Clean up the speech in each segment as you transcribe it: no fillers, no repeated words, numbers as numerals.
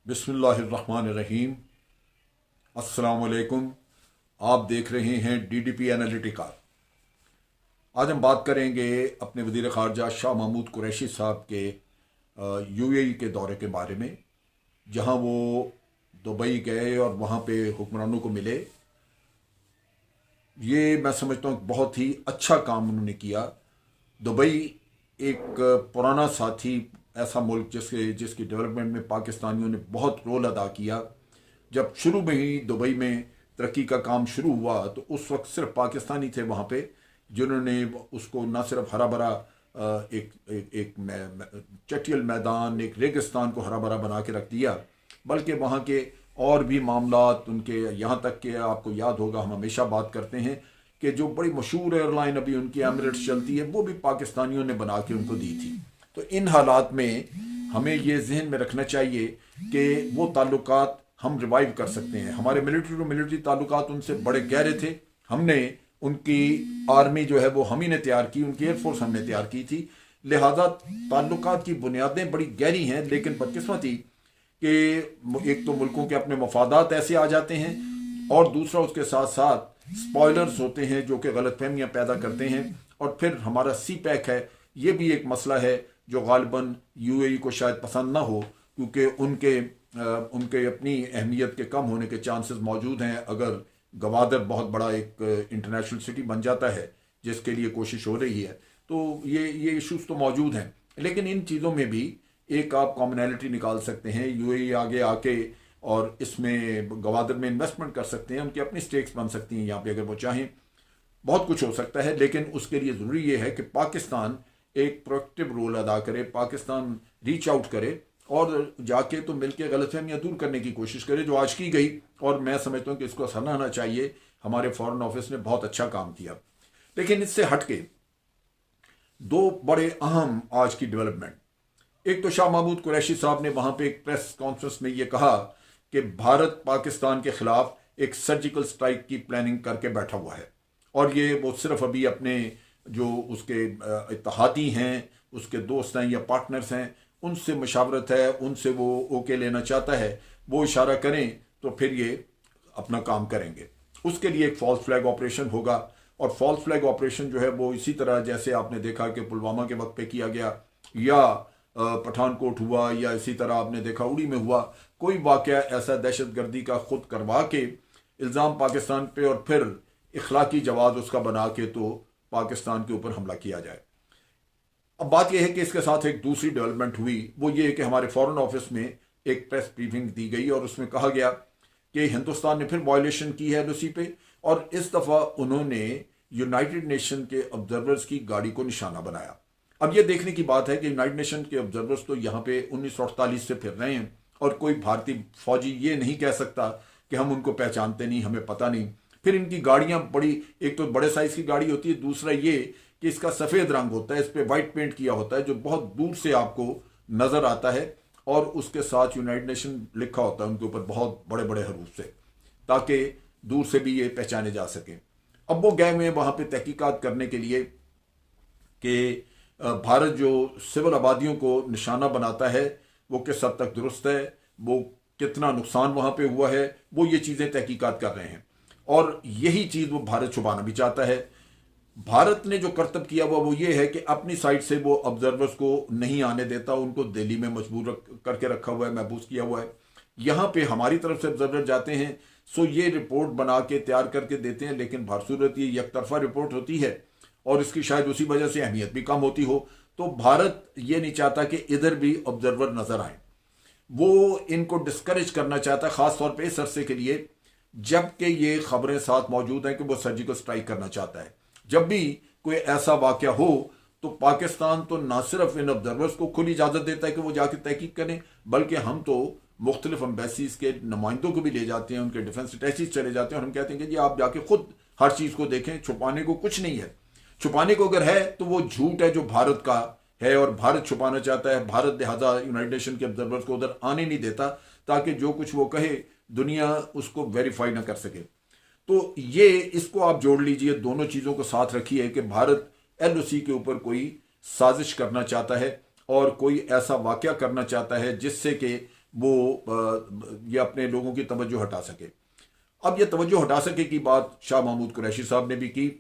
बिस्मिल्लाहिर्रहमानिर्रहीम। अस्सलाम वालेकुम। आप देख रहे हैं डीडीपी एनालिटिका। आज हम बात करेंगे अपने वज़ीर ख़ारजा शाह महमूद कुरैशी साहब के यूएई के दौरे के बारे में, जहां वो दुबई गए और वहां पे हुक्मरानों को मिले। ये मैं समझता हूँ बहुत ही अच्छा काम उन्होंने किया। दुबई एक पुराना साथी, ऐसा मुल्क जिसकी डेवलपमेंट में पाकिस्तानियों ने बहुत रोल अदा किया। जब शुरू में ही दुबई में तरक्की का काम शुरू हुआ तो उस वक्त सिर्फ पाकिस्तानी थे वहाँ पे, जिन्होंने उसको न सिर्फ हरा भरा एक, एक, एक चटियल मैदान, एक रेगिस्तान को हरा भरा बना के रख दिया, बल्कि वहाँ के और भी मामलात उनके, यहाँ तक कि आपको याद होगा हम हमेशा बात करते हैं कि जो बड़ी मशहूर एयरलाइन अभी उनकी एमिरेट्स चलती है वो भी पाकिस्तानियों ने बना के उनको दी थी। तो इन हालात में हमें ये जहन में रखना चाहिए कि वो ताल्लुकात हम रिवाइव कर सकते हैं। हमारे मिलिट्री टू मिलिट्री ताल्लुकात उनसे बड़े गहरे थे। हमने उनकी आर्मी जो है वो हम ही ने तैयार की, उनकी एयरफोर्स हमने तैयार की थी। लिहाजा ताल्लुकात की बुनियादें बड़ी गहरी हैं, लेकिन बदकिस्मती कि एक तो मुल्कों के अपने मफादात ऐसे आ जाते हैं और दूसरा उसके साथ साथ स्पॉयलर्स होते हैं जो कि गलतफहमियां पैदा करते हैं। और फिर हमारा सी पैक है, ये भी एक मसला है जो गालिबन यूएई को शायद पसंद ना हो, क्योंकि उनके अपनी अहमियत के कम होने के चांसेस मौजूद हैं अगर गवादर बहुत बड़ा एक इंटरनेशनल सिटी बन जाता है, जिसके लिए कोशिश हो रही है। तो ये इश्यूज तो मौजूद हैं, लेकिन इन चीज़ों में भी एक आप कॉमनैलिटी निकाल सकते हैं। यूएई आगे आके और इसमें गवादर में इन्वेस्टमेंट कर सकते हैं, उनकी अपनी स्टेक्स बन सकती हैं यहाँ पे अगर वो चाहें। बहुत कुछ हो सकता है, लेकिन उसके लिए ज़रूरी ये है कि पाकिस्तान एक प्रोएक्टिव रोल अदा करे, पाकिस्तान रीच आउट करे और जाके तो मिलकर गलतफहमियां दूर करने की कोशिश करे, जो आज की गई। और मैं समझता हूँ कि इसको सराहना चाहिए, हमारे फॉरेन ऑफिस ने बहुत अच्छा काम किया। लेकिन इससे हटके दो बड़े अहम आज की डेवलपमेंट, एक तो शाह महमूद कुरैशी साहब ने वहां पे एक प्रेस कॉन्फ्रेंस में ये कहा कि भारत पाकिस्तान के खिलाफ एक सर्जिकल स्ट्राइक की प्लानिंग करके बैठा हुआ है, और ये वो सिर्फ अभी अपने जो उसके इत्तेहादी हैं, उसके दोस्त हैं या पार्टनर्स हैं, उनसे मशावरत है, उनसे वो ओके लेना चाहता है। वो इशारा करें तो फिर ये अपना काम करेंगे। उसके लिए एक फॉल्स फ्लैग ऑपरेशन होगा, और फॉल्स फ्लैग ऑपरेशन जो है वो इसी तरह जैसे आपने देखा कि पुलवामा के वक्त पे किया गया, या पठानकोट हुआ, या इसी तरह आपने देखा उड़ी में हुआ, कोई वाकया ऐसा दहशतगर्दी का खुद करवा के इल्ज़ाम पाकिस्तान पे और फिर इखलाकी जवाब उसका बना के तो पाकिस्तान के ऊपर हमला किया जाए। अब बात यह है कि इसके साथ एक दूसरी डेवलपमेंट हुई, वो ये है कि हमारे फॉरेन ऑफिस में एक प्रेस ब्रीफिंग दी गई और उसमें कहा गया कि हिंदुस्तान ने फिर वायलेशन की है एलओसी पे, और इस दफ़ा उन्होंने यूनाइटेड नेशन के ऑब्जर्वर्स की गाड़ी को निशाना बनाया। अब यह देखने की बात है कि यूनाइटेड नेशन के ऑब्जर्वर्स तो यहाँ पे 1948 से फिर रहे हैं, और कोई भारतीय फौजी ये नहीं कह सकता कि हम उनको पहचानते नहीं, हमें पता नहीं। फिर इनकी गाड़ियां बड़ी, एक तो बड़े साइज की गाड़ी होती है, दूसरा ये कि इसका सफ़ेद रंग होता है, इस पर वाइट पेंट किया होता है जो बहुत दूर से आपको नज़र आता है, और उसके साथ यूनाइटेड नेशन लिखा होता है उनके ऊपर बहुत बड़े बड़े हरूफ से, ताकि दूर से भी ये पहचाने जा सकें। अब वो गए हुए वहाँ पे तहकीकात करने के लिए कि भारत जो सिविल आबादियों को निशाना बनाता है वो किस हद तक दुरुस्त है, वो कितना नुकसान वहाँ पे हुआ है, वो ये चीज़ें तहकीकात कर रहे हैं। और यही चीज़ वो भारत छुपाना भी चाहता है। भारत ने जो करतब किया हुआ वो ये है कि अपनी साइड से वो ऑब्जर्वर्स को नहीं आने देता, उनको दिल्ली में मजबूर करके रखा हुआ है, महबूस किया हुआ है। यहाँ पे हमारी तरफ से ऑब्जर्वर जाते हैं, सो ये रिपोर्ट बना के तैयार करके देते हैं, लेकिन भारसूरत ये एक तरफा रिपोर्ट होती है और इसकी शायद उसी वजह से अहमियत भी कम होती हो। तो भारत ये नहीं चाहता कि इधर भी ऑब्जर्वर नजर आए, वो इनको डिस्करेज करना चाहता है, खासतौर पर इस अरसे के लिए जबकि ये खबरें साथ मौजूद हैं कि वो सर्जिकल स्ट्राइक करना चाहता है। जब भी कोई ऐसा वाकया हो तो पाकिस्तान तो ना सिर्फ इन ऑब्जर्वर्स को खुली इजाज़त देता है कि वो जाके तहकीक करें, बल्कि हम तो मुख्तलिफ एम्बेसीज के नुमाइंदों को भी ले जाते हैं, उनके डिफेंस अटैचीज चले जाते हैं और हम कहते हैं कि जी आप जाके खुद हर चीज़ को देखें, छुपाने को कुछ नहीं है। छुपाने को अगर है तो वो झूठ है जो भारत का है, और भारत छुपाना चाहता है। भारत लिहाजा यूनाइटेड नेशन के ऑब्जर्वर्स को उधर आने नहीं देता, ताकि जो कुछ वो कहे दुनिया उसको वेरीफाई ना कर सके। तो ये इसको आप जोड़ लीजिए, दोनों चीज़ों को साथ रखिए कि भारत एलओसी के ऊपर कोई साजिश करना चाहता है और कोई ऐसा वाकया करना चाहता है जिससे कि वो ये अपने लोगों की तवज्जो हटा सके। अब ये तवज्जो हटा सके की बात शाह महमूद कुरैशी साहब ने भी की,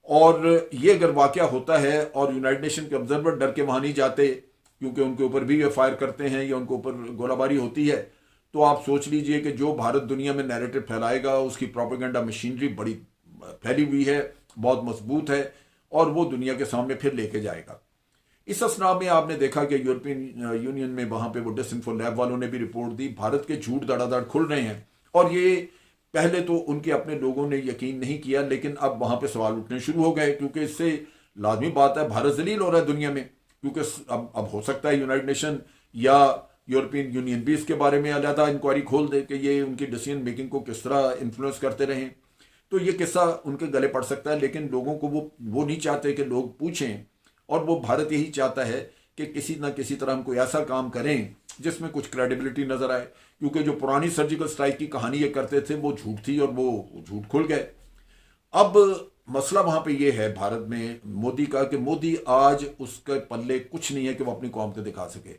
और ये अगर वाक़या होता है और यूनाइटेड नेशन के ऑब्जर्वर डर के वहाँ नहीं जाते क्योंकि उनके ऊपर भी ये फायर करते हैं या उनके ऊपर गोलाबारी होती है, तो आप सोच लीजिए कि जो भारत दुनिया में नैरेटिव फैलाएगा उसकी प्रोपेगेंडा मशीनरी बड़ी फैली हुई है, बहुत मजबूत है, और वो दुनिया के सामने फिर लेके जाएगा। इस असना में आपने देखा कि यूरोपियन यूनियन में वहाँ पे वो डिसइंफो लैब वालों ने भी रिपोर्ट दी, भारत के झूठ धड़ाधड़ खुल रहे हैं, और ये पहले तो उनके अपने लोगों ने यकीन नहीं किया, लेकिन अब वहाँ पे सवाल उठने शुरू हो गए, क्योंकि इससे लाजमी बात है भारत जलील हो रहा है दुनिया में, क्योंकि अब हो सकता है यूनाइटेड नेशन या यूरोपियन यूनियन भी इसके बारे में अलहदा इंक्वायरी खोल दे कि ये उनकी डिसीजन मेकिंग को किस तरह इन्फ्लुएंस करते रहें, तो ये किस्सा उनके गले पड़ सकता है। लेकिन लोगों को वो नहीं चाहते कि लोग पूछें, और वो भारत यही चाहता है कि किसी न किसी तरह हम कोई ऐसा काम करें जिसमें कुछ क्रेडिबिलिटी नजर आए, क्योंकि जो पुरानी सर्जिकल स्ट्राइक की कहानी ये करते थे वो झूठ थी और वो झूठ खुल गए। अब मसला वहां पे ये है भारत में मोदी का कि मोदी आज उसके पल्ले कुछ नहीं है कि वो अपनी कौम को दिखा सके।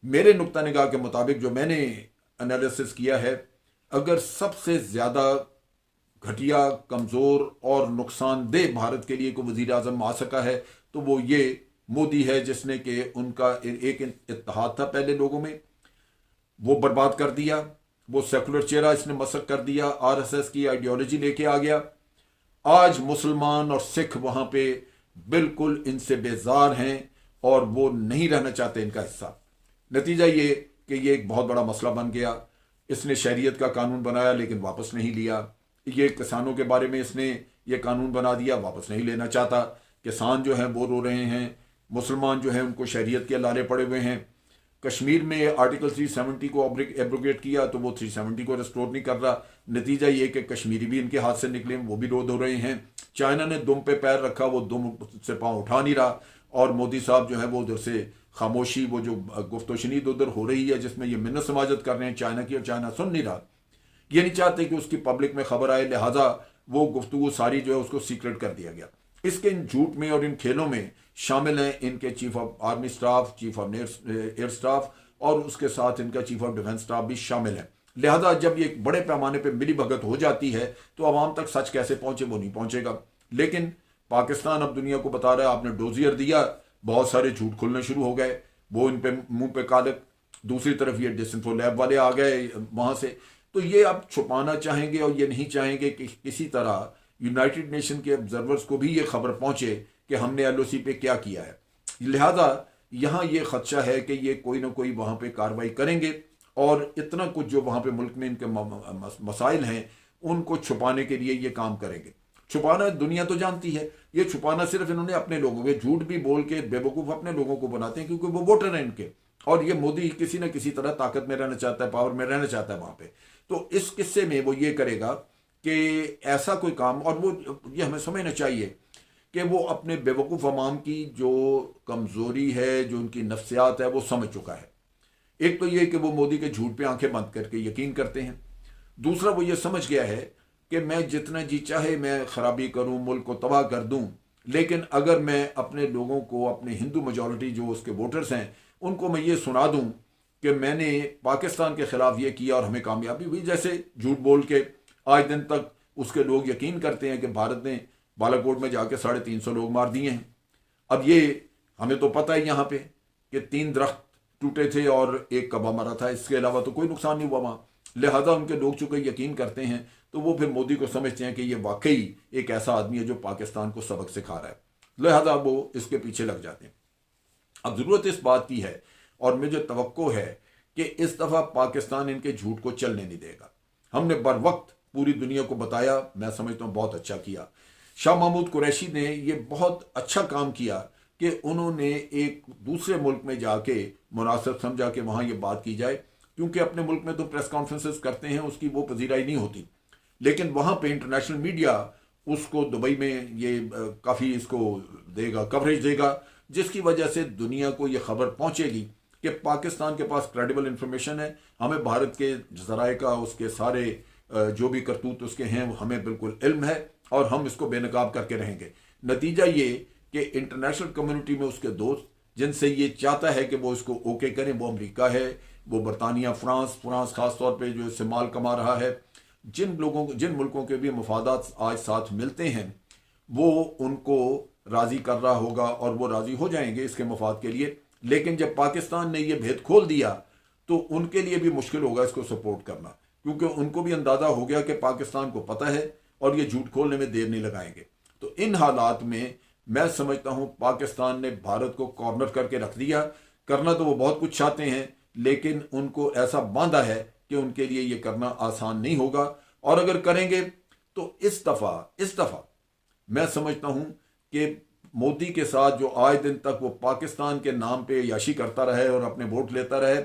मेरे नुक्ता निगाह के मुताबिक जो मैंने एनालिसिस किया है, अगर सबसे ज्यादा घटिया, कमजोर और नुकसानदेह भारत के लिए कोई वजीर आजम आ सका है तो वो ये मोदी है, जिसने कि उनका एक इत्तेहाद था पहले लोगों में, वो बर्बाद कर दिया। वो सेकुलर चेहरा इसने मसक कर दिया, आरएसएस की आइडियोलॉजी लेके आ गया। आज मुसलमान और सिख वहां पे बिल्कुल इनसे बेजार हैं और वो नहीं रहना चाहते इनका हिस्सा। नतीजा ये कि ये एक बहुत बड़ा मसला बन गया। इसने शरीयत का कानून बनाया लेकिन वापस नहीं लिया। ये किसानों के बारे में इसने ये कानून बना दिया, वापस नहीं लेना चाहता। किसान जो हैं वो रो रहे हैं, मुसलमान जो हैं उनको शरीयत के लाले पड़े हुए हैं। कश्मीर में आर्टिकल 370 को एब्रोगेट किया तो वो 370 को रिस्टोर नहीं कर रहा। नतीजा ये कि कश्मीरी भी इनके हाथ से निकले, वो भी रो रहे हैं। चाइना ने दुम पे पैर रखा, वो दुम से पांव उठा नहीं रहा, और मोदी साहब जो है वो उधर से खामोशी, वो जो गुफ्तोशनीद उधर हो रही है जिसमें ये मिन्नत समाजत कर रहे हैं चाइना की, और चाइना सुन नहीं रहा। ये नहीं चाहते कि उसकी पब्लिक में खबर आए, लिहाजा वो गुफ्तगू सारी जो है उसको सीक्रेट कर दिया गया। इसके इन झूठ में और इन खेलों में शामिल हैं इनके chief of army staff, chief of air staff, और उसके साथ इनका चीफ ऑफ डिफेंस स्टाफ भी शामिल है। लिहाजा जब ये एक बड़े पैमाने पर मिली भगत हो जाती है तो आवाम तक सच कैसे पहुंचे, वो नहीं पहुंचेगा। लेकिन पाकिस्तान अब दुनिया को बता रहा है, आपने डोजियर दिया, बहुत सारे झूठ खुलने शुरू हो गए, वो इन पे मुंह पे कालक। दूसरी तरफ ये डिसइंफो लैब वाले आ गए वहां से, तो ये अब छुपाना चाहेंगे और ये नहीं चाहेंगे कि किसी तरह यूनाइटेड नेशन के ऑब्जर्वर्स को भी ये खबर पहुंचे कि हमने एलओसी पे क्या किया है। लिहाजा यहाँ ये खदशा है कि ये कोई ना कोई वहाँ पे कार्रवाई करेंगे, और इतना कुछ जो वहाँ पे मुल्क में इनके मसाइल हैं उनको छुपाने के लिए ये काम करेंगे। छुपाना दुनिया तो जानती है, ये छुपाना सिर्फ इन्होंने अपने लोगों के, झूठ भी बोल के बेवकूफ़ अपने लोगों को बनाते हैं, क्योंकि वो वोटर हैं इनके, और ये मोदी किसी न किसी तरह ताकत में रहना चाहता है, पावर में रहना चाहता है वहाँ पे। तो इस किस्से में वो ये करेगा कि ऐसा कोई काम, और वो ये हमें समझना चाहिए कि वो अपने बेवकूफ़ अवाम की जो कमज़ोरी है, जो उनकी नफ्सियात है, वो समझ चुका है। एक तो ये कि वो मोदी के झूठ पे आंखें बंद करके यकीन करते हैं। दूसरा वो ये समझ गया है कि मैं जितना जी चाहे मैं खराबी करूं, मुल्क को तबाह कर दूं, लेकिन अगर मैं अपने लोगों को, अपने हिंदू मेजॉरिटी जो उसके वोटर्स हैं, उनको मैं ये सुना दूं कि मैंने पाकिस्तान के खिलाफ ये किया और हमें कामयाबी हुई, जैसे झूठ बोल के आज दिन तक उसके लोग यकीन करते हैं कि भारत ने बालाकोट में जाके 350 लोग मार दिए हैं। अब ये हमें तो पता है यहाँ पे कि 3 दरख्त टूटे थे और एक कबा मरा था, इसके अलावा तो कोई नुकसान नहीं हुआ वहाँ। लिहाजा उनके लोग चूंकि यकीन करते हैं तो वो फिर मोदी को समझते हैं कि ये वाकई एक ऐसा आदमी है जो पाकिस्तान को सबक सिखा रहा है, लिहाजा वो इसके पीछे लग जाते हैं। अब ज़रूरत इस बात की है, और मुझे तवक्को है कि इस दफ़ा पाकिस्तान इनके झूठ को चलने नहीं देगा। हमने बर वक्त पूरी दुनिया को बताया, मैं समझता हूँ बहुत अच्छा किया। शाह महमूद कुरैशी ने ये बहुत अच्छा काम किया कि उन्होंने एक दूसरे मुल्क में जाके मुनासिब समझा कि वहाँ ये बात की जाए, क्योंकि अपने मुल्क में तो प्रेस कॉन्फ्रेंसेस करते हैं, उसकी वो पजीराई नहीं होती, लेकिन वहाँ पे इंटरनेशनल मीडिया उसको दुबई में ये काफ़ी इसको देगा, कवरेज देगा, जिसकी वजह से दुनिया को ये खबर पहुँचेगी कि पाकिस्तान के पास क्रेडिबल इंफॉर्मेशन है, हमें भारत के ज़राए का, उसके सारे जो भी करतूत उसके हैं हमें बिल्कुल इल्म है, और हम इसको बेनकाब करके रहेंगे। नतीजा ये कि इंटरनेशनल कम्युनिटी में उसके दोस्त जिनसे ये चाहता है कि वो इसको ओके करें, वो अमेरिका है, وہ برطانیہ، فرانس خاص طور پہ جو اس سے مال کما رہا ہے، جن ملکوں کے بھی مفادات آج ساتھ ملتے ہیں وہ ان کو راضی کر رہا ہوگا اور وہ راضی ہو جائیں گے اس کے مفاد کے لیے. لیکن جب پاکستان نے یہ بھید کھول دیا تو ان کے لیے بھی مشکل ہوگا اس کو سپورٹ کرنا، کیونکہ ان کو بھی اندازہ ہو گیا کہ پاکستان کو پتہ ہے اور یہ جھوٹ کھولنے میں دیر نہیں لگائیں گے. تو ان حالات میں سمجھتا ہوں پاکستان نے بھارت کو کارنر کر کے رکھ دیا. کرنا تو وہ بہت کچھ چاہتے ہیں لیکن ان کو ایسا باندھا ہے کہ ان کے لیے یہ کرنا آسان نہیں ہوگا. اور اگر کریں گے تو اس دفعہ میں سمجھتا ہوں کہ مودی کے ساتھ جو آئے دن تک وہ پاکستان کے نام پہ یاشی کرتا رہے اور اپنے ووٹ لیتا رہے،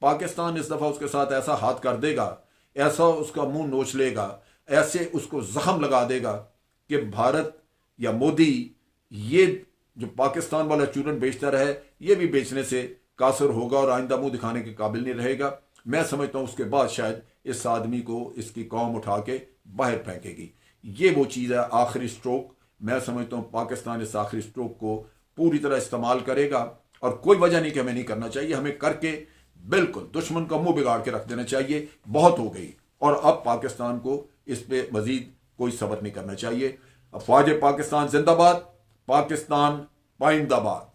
پاکستان اس دفعہ اس کے ساتھ ایسا ہاتھ کر دے گا، ایسا اس کا منہ نوچ لے گا، ایسے اس کو زخم لگا دے گا کہ بھارت یا مودی یہ جو پاکستان والا چورن بیچتا رہے یہ بھی بیچنے سے قاصر ہوگا اور آئندہ منہ دکھانے کے قابل نہیں رہے گا. میں سمجھتا ہوں اس کے بعد شاید اس آدمی کو اس کی قوم اٹھا کے باہر پھینکے گی. یہ وہ چیز ہے، آخری سٹروک. میں سمجھتا ہوں پاکستان اس آخری سٹروک کو پوری طرح استعمال کرے گا اور کوئی وجہ نہیں کہ ہمیں نہیں کرنا چاہیے. ہمیں کر کے بالکل دشمن کا منہ بگاڑ کے رکھ دینا چاہیے. بہت ہو گئی اور اب پاکستان کو اس پہ مزید کوئی صبر نہیں کرنا چاہیے. افواج پاکستان زندہ باد، پاکستان پائندہ باد.